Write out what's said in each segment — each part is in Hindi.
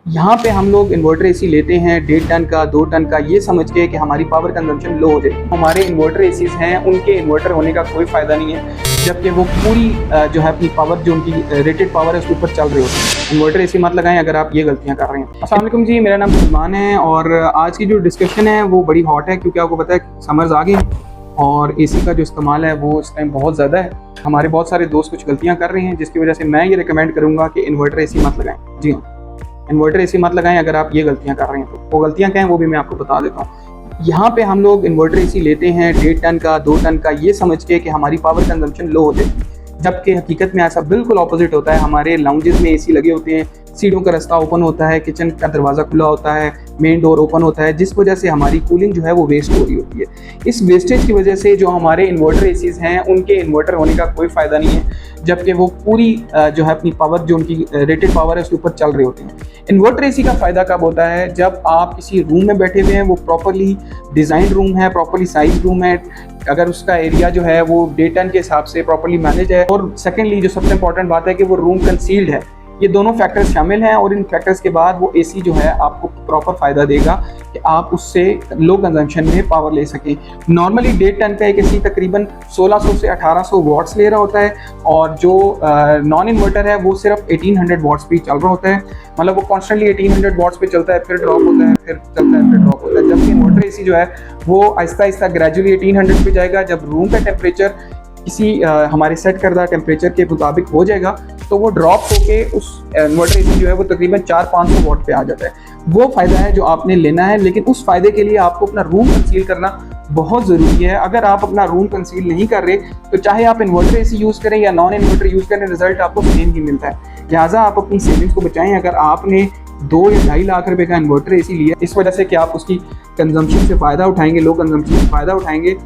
यहाँ पे हम लोग इन्वर्टर एसी लेते हैं 1.5 टन का 2 टन का, ये समझ के कि हमारी पावर कंजम्पशन लो हो जाए। हमारे इन्वर्टर एसीज हैं उनके इन्वर्टर होने का कोई फ़ायदा नहीं है, जबकि वो पूरी जो है अपनी पावर जो उनकी रेटेड पावर है उसके ऊपर चल रहे होते हैं। इन्वर्टर एसी मत लगाएं अगर आप ये गलतियाँ कर रहे हैं। अस्सलाम वालेकुम जी, मेरा नाम सलमान है और आज की जो डिस्कशन है वो बड़ी हॉट है क्योंकि आपको पता है समर्स आ गए और एसी का जो इस्तेमाल है वो इस टाइम बहुत ज़्यादा है। हमारे बहुत सारे दोस्त कुछ गलतियाँ कर रहे हैं जिसकी वजह से मैं ये रिकमेंड करूँगा कि इन्वर्टर एसी मत लगाएं। जी हाँ, इन्वर्टर एसी मत लगाएं अगर आप ये गलतियां कर रहे हैं। तो वो गलतियां क्या हैं वो भी मैं आपको बता देता हूँ। यहाँ पे हम लोग इन्वर्टर एसी लेते हैं 1.5 टन का 2 टन का, ये समझ के कि हमारी पावर कंजम्पशन लो हो जाए, जबकि हकीकत में ऐसा बिल्कुल ऑपोजिट होता है। हमारे लाउंजेस में एसी लगे होते हैं, सीढ़ियों का रास्ता ओपन होता है, किचन का दरवाज़ा खुला होता है, मेन डोर ओपन होता है, जिस वजह से हमारी कूलिंग जो है वो वेस्ट हो रही होती है। इस वेस्टेज की वजह से जो हमारे इन्वर्टर एसीज हैं उनके इन्वर्टर होने का कोई फ़ायदा नहीं है, जबकि वो पूरी जो है अपनी पावर जो उनकी रेटेड पावर है उसके ऊपर चल रहे होते हैं। इन्वर्टर एसी का फ़ायदा कब होता है? जब आप किसी रूम में बैठे हुए हैं, वो प्रॉपरली डिज़ाइन रूम है, प्रॉपरली साइज रूम है, अगर उसका एरिया जो है वो 1.5 टन के हिसाब से प्रॉपरली मैनेज है, और सेकेंडली जो सबसे इंपॉर्टेंट बात है कि वो रूम कंसील्ड है। ये दोनों फैक्टर्स शामिल हैं और इन फैक्टर्स के बाद वो एसी जो है आपको प्रॉपर फ़ायदा देगा कि आप उससे लो कंजम्पशन में पावर ले सकें। नॉर्मली 1.5 टन का एक एसी तकरीबन 1600 से 1800 वाट्स ले रहा होता है और जो नॉन इन्वर्टर है वो सिर्फ 1800 वाट्स पे चल रहा होता है। मतलब वो कॉन्स्टेंटली 1800 वाट्स पे चलता है, फिर ड्रॉप होता है, फिर चलता है, फिर ड्रॉप होता है। जबकि इन्वर्टर एसी जो है वो आहिस्ता आहिस्ता ग्रेजुअली 1800 पे जाएगा। जब रूम का टेम्परेचर किसी हमारे सेट करदा टेम्परेचर के मुताबिक हो जाएगा तो वो ड्रॉप होके उस इन्वर्टर एसी जो है वो तकरीबन 400-500 वाट पे आ जाता है। वो फ़ायदा है जो आपने लेना है, लेकिन उस फ़ायदे के लिए आपको अपना रूम कंसील करना बहुत ज़रूरी है। अगर आप अपना रूम कंसील नहीं कर रहे तो चाहे आप इन्वर्टर एसी यूज़ करें या नॉन इन्वर्टर यूज़ करें, रिजल्ट आपको सेम ही मिलता है। लिहाजा आप अपनी सेविंग्स को बचाएं। अगर आपने 2 या 2.5 लाख रुपए का इन्वर्टर एसी लिया इस वजह से कि आप उसकी कंजम्पशन से फ़ायदा उठाएंगे, लो कंजम्पशन से फ़ायदा उठाएंगे,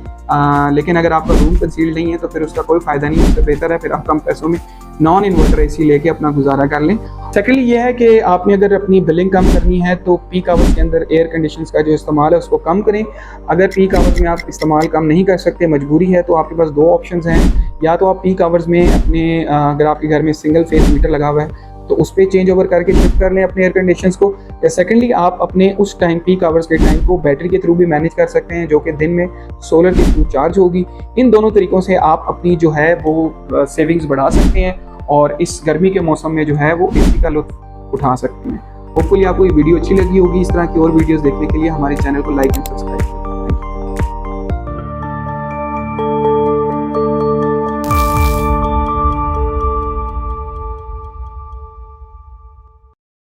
लेकिन अगर आपका रूम कंसील्ड नहीं है तो फिर उसका कोई फ़ायदा नहीं है। उससे बेहतर है फिर आप कम पैसों में नॉन इन्वर्टर एसी लेके अपना गुजारा कर लें। सेकेंडली ये है कि आपने अगर अपनी बिलिंग कम करनी है तो पीक आवर्स के अंदर एयर कंडीशनर्स का जो इस्तेमाल है उसको कम करें। अगर पीक आवर्स में आप इस्तेमाल कम नहीं कर सकते, मजबूरी है, तो आपके पास 2 ऑप्शंस हैं। या तो आप पीक आवर्स में अपने अगर आपके घर में सिंगल फेस मीटर लगा हुआ है तो उस पर चेंज ओवर करके शिफ्ट कर लें अपने एयर कंडीशनर्स को, या सेकेंडली आप अपने उस टाइम पीक आवर्स के टाइम को बैटरी के थ्रू भी मैनेज कर सकते हैं, जो कि दिन में सोलर के थ्रू चार्ज होगी। इन दोनों तरीक़ों से आप अपनी जो है वो सेविंग्स बढ़ा सकते हैं और इस गर्मी के मौसम में जो है वो एसी का लुत्फ़ उठा सकते हैं। होपफुली आपको ये वीडियो अच्छी लगी होगी। इस तरह की और वीडियोज़ देखने के लिए हमारे चैनल को लाइक एंड सब्सक्राइब